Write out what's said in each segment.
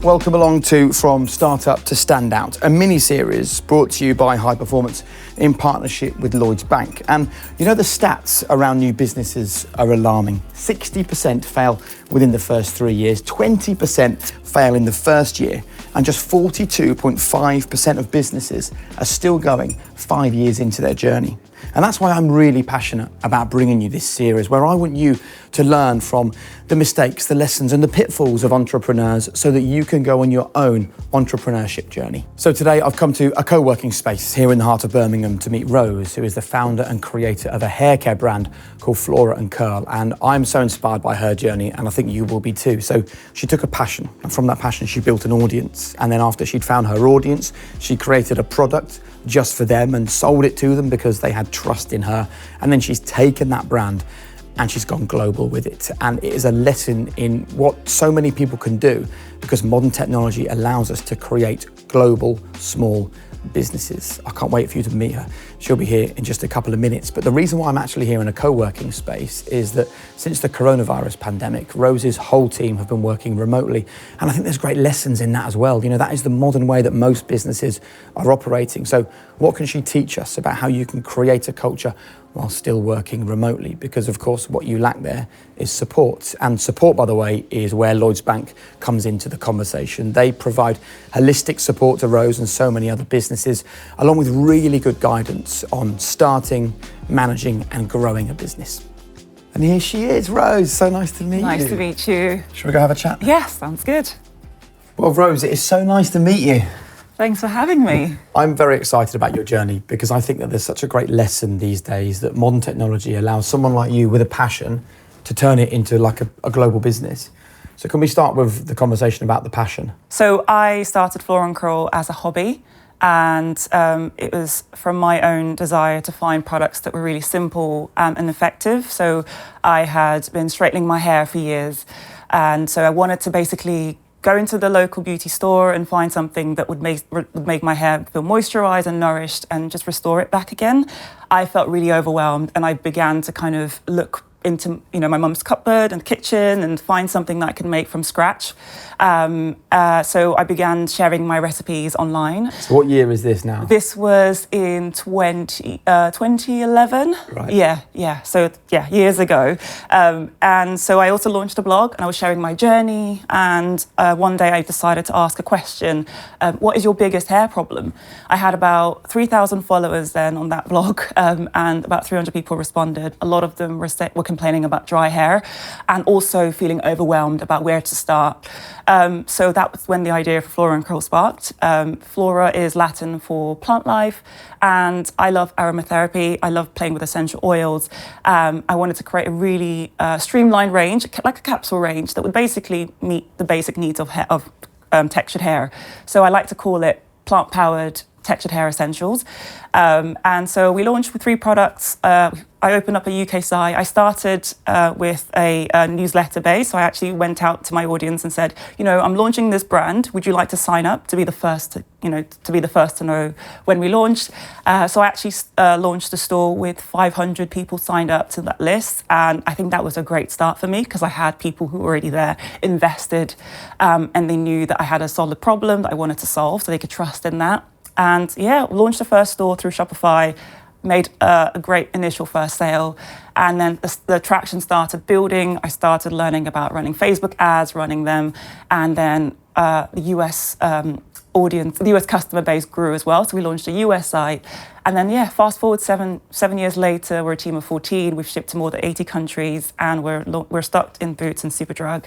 Welcome along to From Startup to Standout, a mini-series brought to you by High Performance in partnership with Lloyds Bank. And you know, the stats around new businesses are alarming. 60% fail within the first 3 years, 20% fail in the first year, and just 42.5% of businesses are still going 5 years into their journey. And that's why I'm really passionate about bringing you this series, where I want you to learn from the mistakes, the lessons and the pitfalls of entrepreneurs so that you can go on your own entrepreneurship journey. So today I've come to a co-working space here in the heart of Birmingham to meet Rose, who is the founder and creator of a hair care brand called Flora Curl. And I'm so inspired by her journey, and I think you will be too. So she took a passion, and from that passion she built an audience. And then after she'd found her audience, she created a product just for them and sold it to them because they had trust in her. And then she's taken that brand and she's gone global with it. And it is a lesson in what so many people can do, because modern technology allows us to create global, small businesses. I can't wait for you to meet her. She'll be here in just a couple of minutes. But the reason why I'm actually here in a co-working space is that since the coronavirus pandemic, Rose's whole team have been working remotely. And I think there's great lessons in that as well. You know, that is the modern way that most businesses are operating. So what can she teach us about how you can create a culture while still working remotely? Because of course, what you lack there is support. And support, by the way, is where Lloyds Bank comes into the conversation. They provide holistic support to Rose and so many other businesses, along with really good guidance on starting, managing and growing a business. And here she is, Rose. So nice to meet you. Nice to meet you. Shall we go have a chat? Yes, sounds good. Well, Rose, it is so nice to meet you. Thanks for having me. I'm very excited about your journey because I think that there's such a great lesson these days that modern technology allows someone like you with a passion to turn it into like a global business. So can we start with the conversation about the passion? So I started Flora Curl as a hobby, and it was from my own desire to find products that were really simple and effective. So I had been straightening my hair for years, and so I wanted to basically go into the local beauty store and find something that would make my hair feel moisturized and nourished and just restore it back again. I felt really overwhelmed, and I began to kind of look into, you know, my mum's cupboard and kitchen and find something that I could make from scratch. So I began sharing my recipes online. So what year is this now? This was in 2011. Right. Yeah. So yeah, years ago. And so I also launched a blog and I was sharing my journey. And one day I decided to ask a question. What is your biggest hair problem? I had about 3,000 followers then on that blog, and about 300 people responded. A lot of them were complaining about dry hair and also feeling overwhelmed about where to start. So that was when the idea for Flora Curl sparked. Flora is Latin for plant life, and I love aromatherapy. I love playing with essential oils. I wanted to create a really streamlined range, like a capsule range, that would basically meet the basic needs of textured hair. So I like to call it plant-powered textured hair essentials. And so we launched with 3 products. I opened up a UK site. I started with a newsletter base. So I actually went out to my audience and said, you know, I'm launching this brand. Would you like to sign up to be the first to know when we launched? So I actually launched the store with 500 people signed up to that list. And I think that was a great start for me because I had people who were already there, invested, and they knew that I had a solid problem that I wanted to solve, so they could trust in that. And yeah, launched the first store through Shopify, made a great initial first sale. And then the traction started building. I started learning about running Facebook ads, running them. And then the US audience, the US customer base grew as well. So we launched a US site. And then, yeah, fast forward seven years later, we're a team of 14. We've shipped to more than 80 countries, and we're stocked in Boots and Superdrug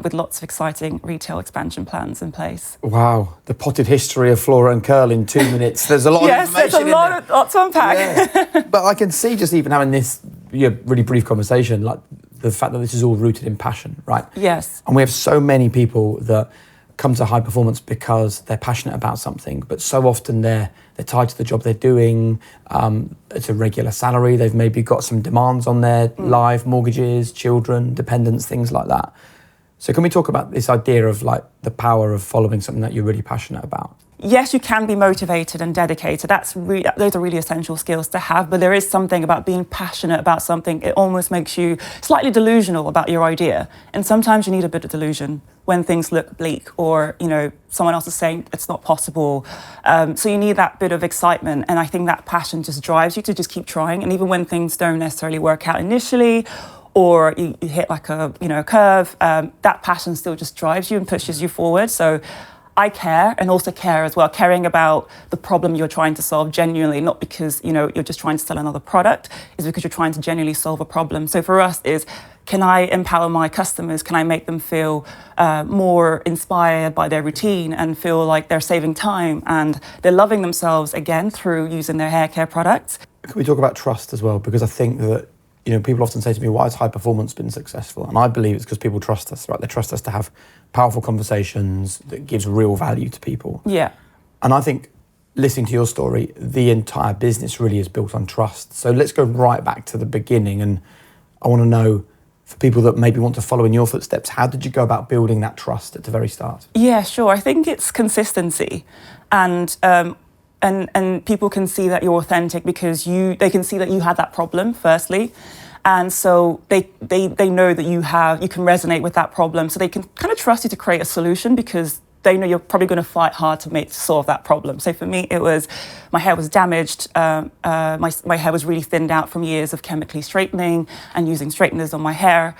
with lots of exciting retail expansion plans in place. Wow, the potted history of Flora Curl in 2 minutes. There's a lot of information. Yes, there's a lot to unpack. Yeah. But I can see just even having this really brief conversation, like the fact that this is all rooted in passion, right? Yes. And we have so many people that come to high performance because they're passionate about something, but so often they're tied to the job they're doing. It's a regular salary. They've maybe got some demands on their life, mortgages, children, dependents, things like that. So can we talk about this idea of like the power of following something that you're really passionate about? yes, you can be motivated and dedicated. Those are really essential skills to have. But there is something about being passionate about something. It almost makes you slightly delusional about your idea. And sometimes you need a bit of delusion when things look bleak, or someone else is saying it's not possible. So you need that bit of excitement. And I think that passion just drives you to just keep trying. And even when things don't necessarily work out initially, or you hit like a curve, that passion still just drives you and pushes you forward. So I care, and also care as well, caring about the problem you're trying to solve genuinely, not because you're just trying to sell another product, is because you're trying to genuinely solve a problem. So for us is, can I empower my customers? Can I make them feel more inspired by their routine and feel like they're saving time and they're loving themselves again through using their hair care products? Can we talk about trust as well? Because I think that people often say to me, why has high performance been successful? And I believe it's because people trust us, right? They trust us to have powerful conversations that gives real value to people. Yeah. And I think, listening to your story, the entire business really is built on trust. So let's go right back to the beginning. And I want to know, for people that maybe want to follow in your footsteps, how did you go about building that trust at the very start? Yeah, sure. I think it's consistency. And people can see that you're authentic because they can see that you had that problem, firstly. And so they know that you can resonate with that problem. So they can kind of trust you to create a solution because they know you're probably going to fight hard to solve that problem. So for me, it was, my hair was damaged. My hair was really thinned out from years of chemically straightening and using straighteners on my hair.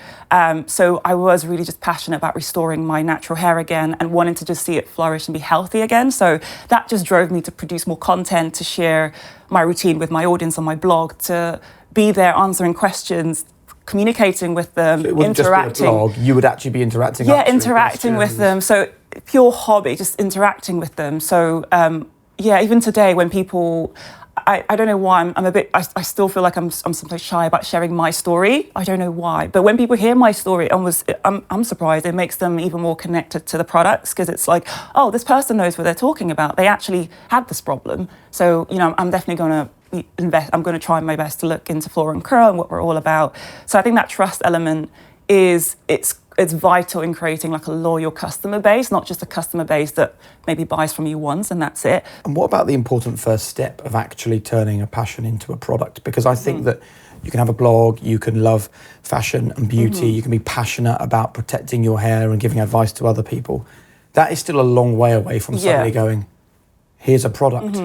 So I was really just passionate about restoring my natural hair again and wanting to just see it flourish and be healthy again. So that just drove me to produce more content, to share my routine with my audience on my blog, to be there answering questions, communicating with them, so it wouldn't interacting. Just be a blog, you would actually be interacting. Yeah, interacting with them. So pure hobby, just interacting with them. So even today when people, I don't know why, I still feel like I'm sometimes shy about sharing my story. I don't know why. But when people hear my story, I'm surprised. It makes them even more connected to the products, because it's like, oh, this person knows what they're talking about. They actually had this problem. So, I'm definitely going to I'm going to try my best to look into Flora Curl and what we're all about. So I think that trust element it's vital in creating like a loyal customer base, not just a customer base that maybe buys from you once and that's it. And what about the important first step of actually turning a passion into a product? Because I think that you can have a blog, you can love fashion and beauty, you can be passionate about protecting your hair and giving advice to other people. That is still a long way away from suddenly going, here's a product.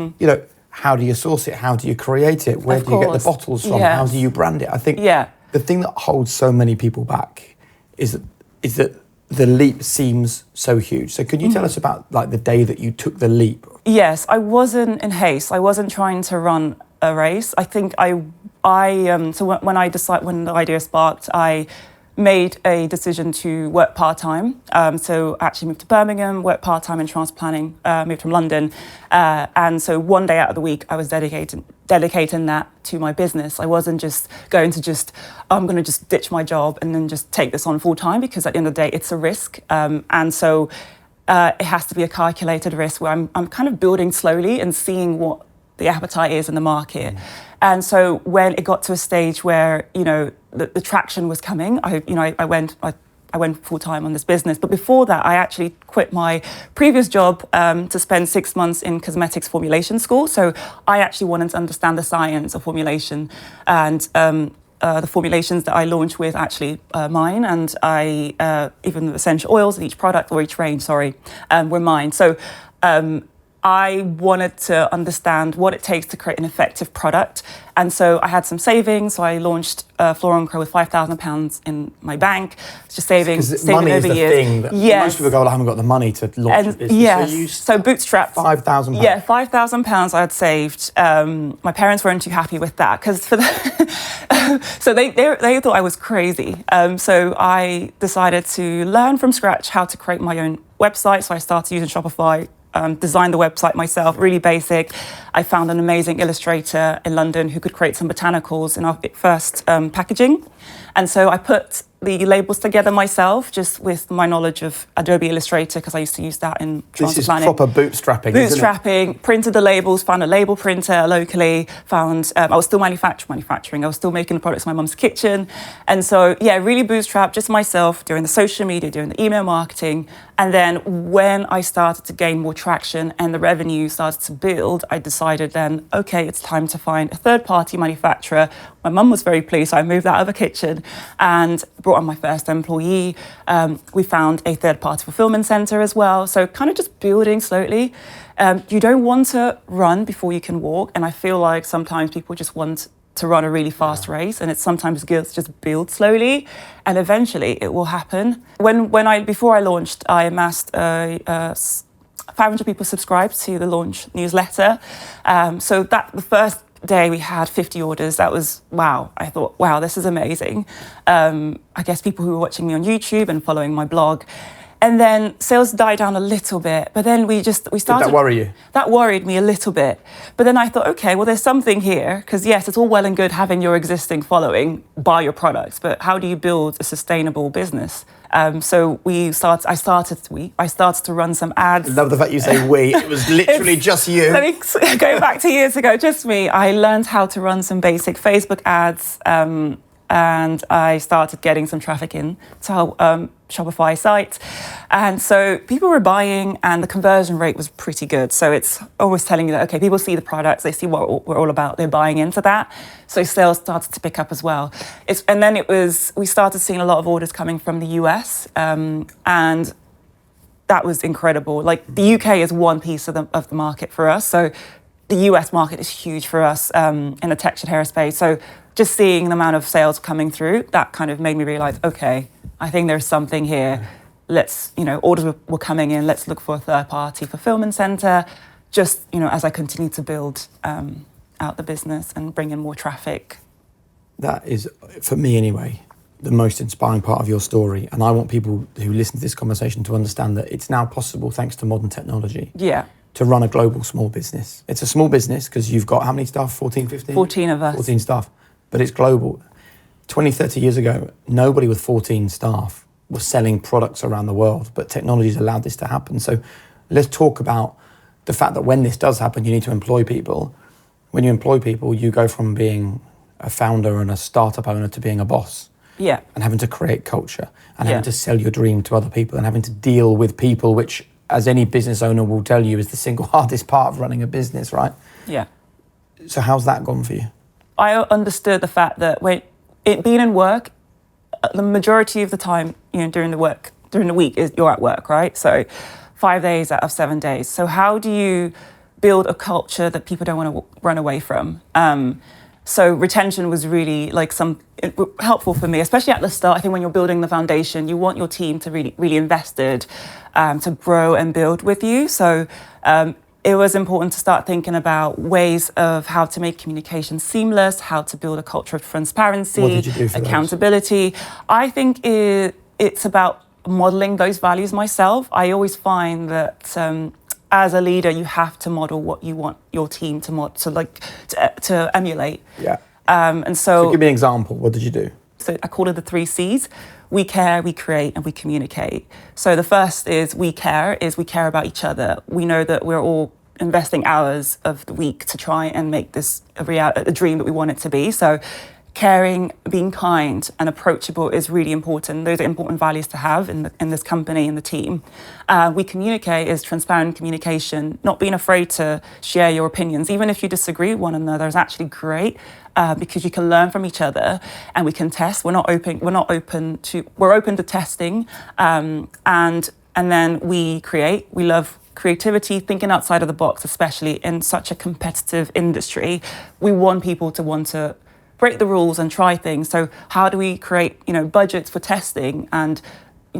How do you source it? How do you create it? Where do you get the bottles from? Yes. How do you brand it? I think the thing that holds so many people back is that the leap seems so huge. So could you tell us about like the day that you took the leap? Yes, I wasn't in haste. I wasn't trying to run a race. I think when the idea sparked, I made a decision to work part-time. So I actually moved to Birmingham, worked part-time in transplanting, moved from London. And so one day out of the week, I was dedicating that to my business. I wasn't just going to I'm going to just ditch my job and then just take this on full-time, because at the end of the day, it's a risk. And so it has to be a calculated risk where I'm kind of building slowly and seeing what the appetite is in the market. And so when it got to a stage where, the traction was coming, I went full-time on this business. But before that, I actually quit my previous job to spend 6 months in cosmetics formulation school. So I actually wanted to understand the science of formulation, and the formulations that I launched with actually mine, and even the essential oils in each product, or each range, were mine. So I wanted to understand what it takes to create an effective product. And so I had some savings. So I launched Flora Curl with £5,000 in my bank. Just saving money over is the years. thing that most people go, well, I haven't got the money to launch a business. Yes, so bootstrapped. £5,000. Yeah, £5,000 I had saved. My parents weren't too happy with that, because so they thought I was crazy. So I decided to learn from scratch how to create my own website. So I started using Shopify. Designed the website myself, really basic. I found an amazing illustrator in London who could create some botanicals in our first packaging. And so I put the labels together myself, just with my knowledge of Adobe Illustrator, because I used to use that in transfer planning. This is proper bootstrapping, Bootstrapping, printed the labels, found a label printer locally, I was still manufacturing, I was still making the products in my mum's kitchen. And so, yeah, really bootstrapped just myself, doing the social media, doing the email marketing. And then when I started to gain more traction and the revenue started to build, I decided then, okay, it's time to find a third-party manufacturer. My mum was very pleased, so I moved out of the kitchen and brought on my first employee. We found a third-party fulfillment center as well. So kind of just building slowly. You don't want to run before you can walk. And I feel like sometimes people just want to run a really fast race, and it's sometimes good to just build slowly, and eventually it will happen. Before I launched, I amassed 500 people subscribed to the launch newsletter. So that the first day we had 50 orders. That was wow. I thought, wow, this is amazing. I guess people who were watching me on YouTube and following my blog. And then sales died down a little bit, but then we started. Did that worry you? That worried me a little bit. But then I thought, okay, well, there's something here, because yes, it's all well and good having your existing following buy your products, but how do you build a sustainable business? So I started to run some ads. I love the fact you say we. It was literally just you. Going back to years ago, just me. I learned how to run some basic Facebook ads. And I started getting some traffic in to our Shopify site. And so people were buying and the conversion rate was pretty good. So it's always telling you that, okay, people see the products, they see what we're all about, they're buying into that. So sales started to pick up as well. We started seeing a lot of orders coming from the US, and that was incredible. Like the UK is one piece of the market for us. So the US market is huge for us in the textured hair space. So just seeing the amount of sales coming through, that kind of made me realize, okay, I think there's something here. Orders were coming in. Let's look for a third-party fulfillment center. Just, as I continue to build out the business and bring in more traffic. That is, for me anyway, the most inspiring part of your story. And I want people who listen to this conversation to understand that it's now possible, thanks to modern technology. Yeah. To run a global small business. It's a small business because you've got how many staff? 14, 15? 14 of us. 14 staff. But it's global. 20, 30 years ago, nobody with 14 staff was selling products around the world, but technology's allowed this to happen. So let's talk about the fact that when this does happen, you need to employ people. When you employ people, you go from being a founder and a startup owner to being a boss. Yeah. And having to create culture and having to sell your dream to other people and having to deal with people, which, as any business owner will tell you, is the single hardest part of running a business, right? Yeah. So how's that gone for you? I understood the fact that being in work, the majority of the time, during the week, you're at work, right? So 5 days out of 7 days. So how do you build a culture that people don't want to run away from? So retention was really helpful for me, especially at the start. I think when you're building the foundation, you want your team to really invested, to grow and build with you. So it was important to start thinking about ways of how to make communication seamless, how to build a culture of transparency, what did you do for accountability. Those? I think it's about modeling those values myself. I always find that as a leader, you have to model what you want your team to emulate. Yeah. And so give me an example. What did you do? So I call it the 3 C's. We care, we create, and we communicate. So the first is we care about each other. We know that we're all investing hours of the week to try and make this a dream that we want it to be. So caring, being kind, and approachable is really important. Those are important values to have in this company and the team. We communicate is transparent communication, not being afraid to share your opinions, even if you disagree with one another, is actually great. Because you can learn from each other and we can test. We're open to testing, and then we create. We love creativity, thinking outside of the box, especially in such a competitive industry. We want people to want to break the rules and try things. So how do we create, budgets for testing and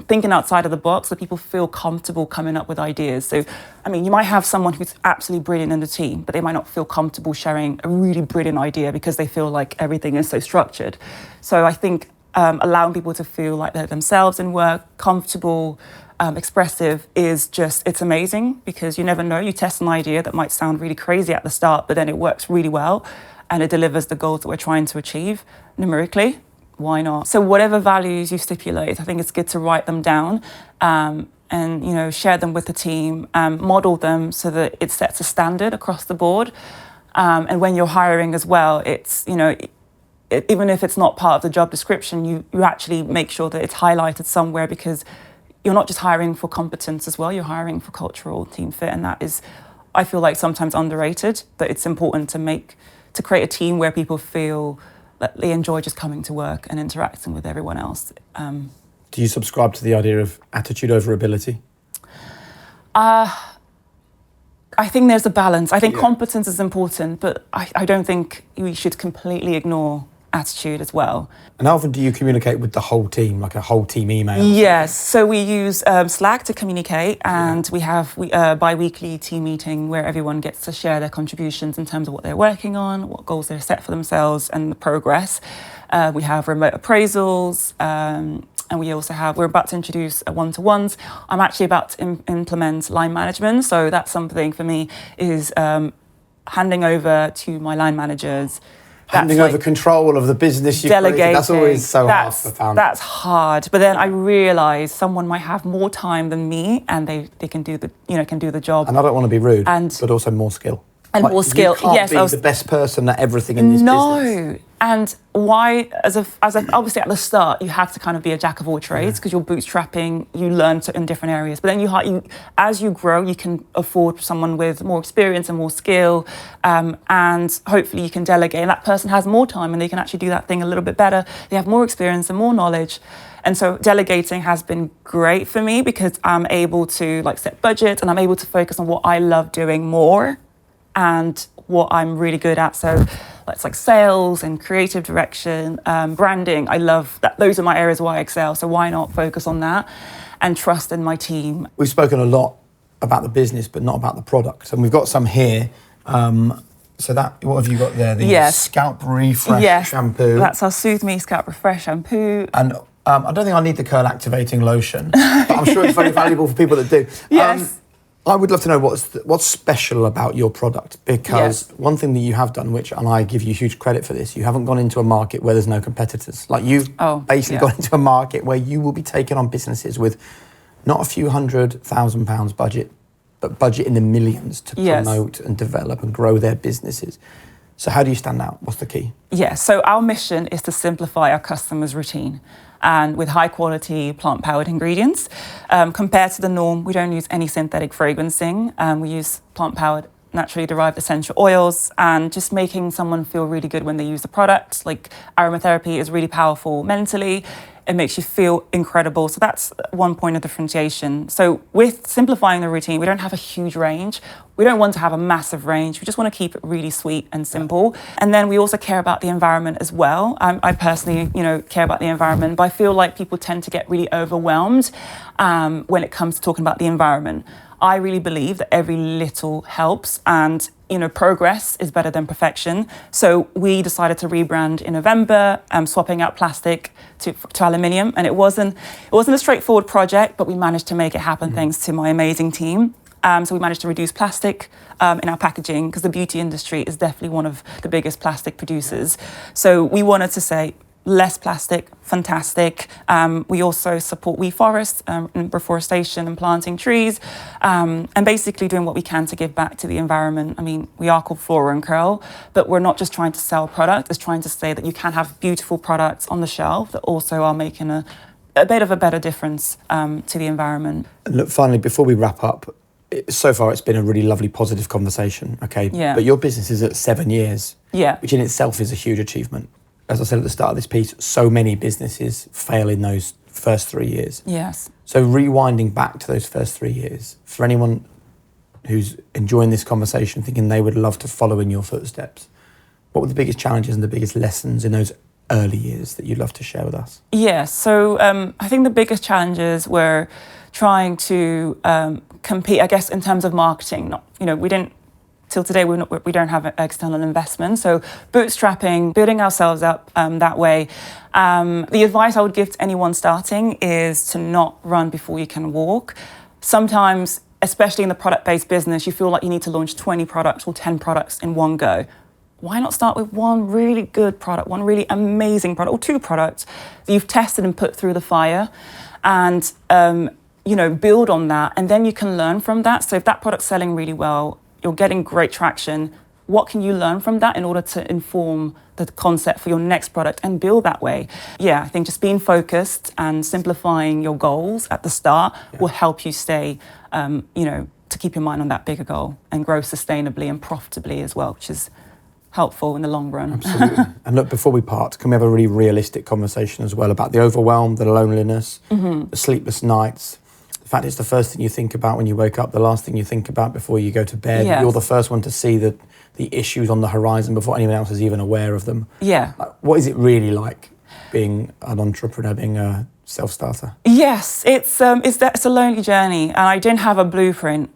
thinking outside of the box so people feel comfortable coming up with ideas? So, you might have someone who's absolutely brilliant in the team, but they might not feel comfortable sharing a really brilliant idea because they feel like everything is so structured. So I think allowing people to feel like they're themselves in work, comfortable, expressive it's amazing, because you never know. You test an idea that might sound really crazy at the start, but then it works really well and it delivers the goals that we're trying to achieve numerically. why not? So whatever values you stipulate, I think it's good to write them down and share them with the team, model them so that it sets a standard across the board. And when you're hiring as well, it's, even if it's not part of the job description, you actually make sure that it's highlighted somewhere, because you're not just hiring for competence as well, you're hiring for cultural team fit. And that is, I feel like, sometimes underrated, that it's important to create a team where people feel that they enjoy just coming to work and interacting with everyone else. Do you subscribe to the idea of attitude over ability? I think there's a balance. I think competence is important, but I don't think we should completely ignore attitude as well. And how often do you communicate with the whole team, like a whole team email? Yes, so we use Slack to communicate, and we have a bi-weekly team meeting where everyone gets to share their contributions in terms of what they're working on, what goals they've set for themselves, and the progress. We have remote appraisals, and we're about to introduce one-to-ones. I'm actually about to implement line management, so that's something for me is handing over to my line managers. Handing over control of the business you've created. That's always so hard for founders. That's hard. But then I realise someone might have more time than me, and they can do the job. And I don't want to be rude, but also more skill. And more skill. You can't be the best person at everything in this business. No. And why, as obviously at the start, you have to kind of be a jack of all trades, because you're bootstrapping, you learn in different areas. But then as you grow, you can afford someone with more experience and more skill, and hopefully you can delegate. And that person has more time, and they can actually do that thing a little bit better. They have more experience and more knowledge. And so delegating has been great for me, because I'm able to set budget, and I'm able to focus on what I love doing more and what I'm really good at. So it's like sales and creative direction, branding. I love that. Those are my areas where I excel. So why not focus on that and trust in my team? We've spoken a lot about the business, but not about the products. And we've got some here. So what have you got there? The Scalp Refresh shampoo. That's our Soothe Me Scalp Refresh shampoo. And I don't think I need the curl activating lotion, but I'm sure it's very valuable for people that do. Yes. I would love to know what's special about your product, because one thing that you have done, and I give you huge credit for this, you haven't gone into a market where there's no competitors. Like you've basically gone into a market where you will be taking on businesses with not a few £100,000 budget, but budget in the millions to promote and develop and grow their businesses. So how do you stand out? What's the key? So our mission is to simplify our customers' routine, and with high quality plant-powered ingredients. Compared to the norm, we don't use any synthetic fragrancing. We use plant-powered, naturally derived essential oils, and just making someone feel really good when they use the product. Like aromatherapy is really powerful mentally. It makes you feel incredible. So that's one point of differentiation. So with simplifying the routine, we don't have a huge range. We don't want to have a massive range. We just want to keep it really sweet and simple. And then we also care about the environment as well. I personally, care about the environment, but I feel like people tend to get really overwhelmed when it comes to talking about the environment. I really believe that every little helps, and progress is better than perfection. So we decided to rebrand in November, swapping out plastic to aluminium, and it wasn't a straightforward project, but we managed to make it happen thanks to my amazing team. So we managed to reduce plastic in our packaging, because the beauty industry is definitely one of the biggest plastic producers. So we wanted to say, less plastic, fantastic. We also support We Forest in reforestation and planting trees, and basically doing what we can to give back to the environment. I mean, we are called Flora Curl, but we're not just trying to sell product. It's trying to say that you can have beautiful products on the shelf that also are making a bit of a better difference to the environment. And look, finally, before we wrap up, so far it's been a really lovely, positive conversation, okay? Yeah. But your business is at 7 years, which in itself is a huge achievement. As I said at the start of this piece, so many businesses fail in those first 3 years. Yes. So rewinding back to those first 3 years, for anyone who's enjoying this conversation, thinking they would love to follow in your footsteps, what were the biggest challenges and the biggest lessons in those early years that you'd love to share with us? Yeah, so I think the biggest challenges were trying to compete, I guess, in terms of marketing. Till today, we don't have external investment. So bootstrapping, building ourselves up that way. The advice I would give to anyone starting is to not run before you can walk. Sometimes, especially in the product-based business, you feel like you need to launch 20 products or 10 products in one go. why not start with one really good product, one really amazing product, or two products that you've tested and put through the fire, and build on that, and then you can learn from that. So if that product's selling really well, you're getting great traction, what can you learn from that in order to inform the concept for your next product and build that way? Yeah, I think just being focused and simplifying your goals at the start will help you stay, to keep your mind on that bigger goal and grow sustainably and profitably as well, which is helpful in the long run. Absolutely. And look, before we part, can we have a really realistic conversation as well about the overwhelm, the loneliness, the sleepless nights? The fact it's the first thing you think about when you wake up, the last thing you think about before you go to bed. Yes. You're the first one to see the issues on the horizon before anyone else is even aware of them. Yeah. What is it really like being an entrepreneur, being a self-starter? Yes, it's a lonely journey, and I didn't have a blueprint.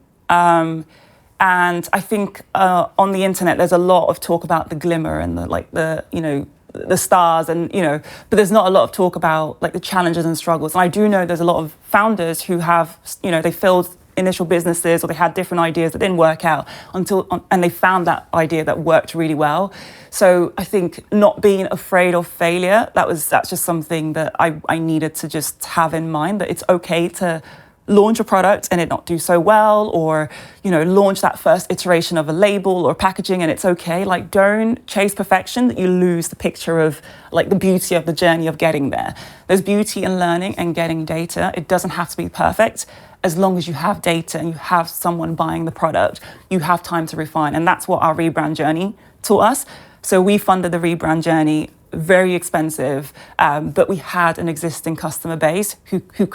And I think on the internet there's a lot of talk about the glimmer and the stars, and but there's not a lot of talk about like the challenges and struggles. And I do know there's a lot of founders who have they failed initial businesses, or they had different ideas that didn't work out and they found that idea that worked really well. So I think not being afraid of failure, that's just something that I needed to just have in mind, that it's okay to launch a product and it not do so well, or launch that first iteration of a label or packaging and it's okay. Like, don't chase perfection that you lose the picture of like the beauty of the journey of getting there. There's beauty in learning and getting data. It doesn't have to be perfect. As long as you have data and you have someone buying the product, you have time to refine. And that's what our rebrand journey taught us. So we funded the rebrand journey, very expensive, but we had an existing customer base who we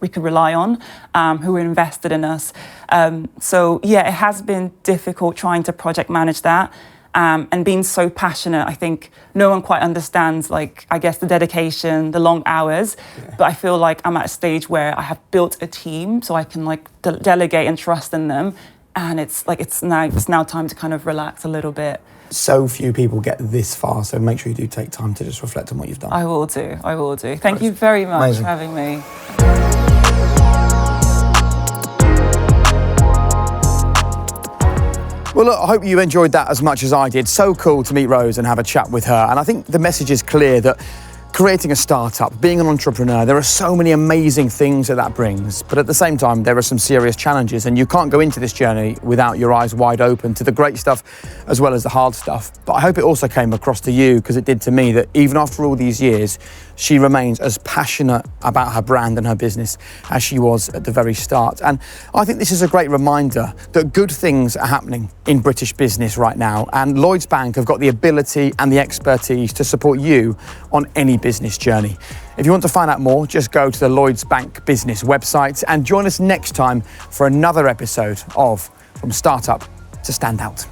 could rely on, who were invested in us. So yeah, it has been difficult trying to project manage that. And being so passionate, I think no one quite understands, like, I guess, the dedication, the long hours. Yeah. But I feel like I'm at a stage where I have built a team, so I can like delegate and trust in them. And it's now time to kind of relax a little bit. So few people get this far, so make sure you do take time to just reflect on what you've done. I will do. Thank you very much for having me. Well, look, I hope you enjoyed that as much as I did. So cool to meet Rose and have a chat with her. And I think the message is clear that creating a startup, being an entrepreneur, there are so many amazing things that brings. But at the same time, there are some serious challenges, and you can't go into this journey without your eyes wide open to the great stuff as well as the hard stuff. But I hope it also came across to you, because it did to me, that even after all these years, she remains as passionate about her brand and her business as she was at the very start. And I think this is a great reminder that good things are happening in British business right now, and Lloyds Bank have got the ability and the expertise to support you on any business journey. If you want to find out more, just go to the Lloyds Bank Business website and join us next time for another episode of From Startup to Standout.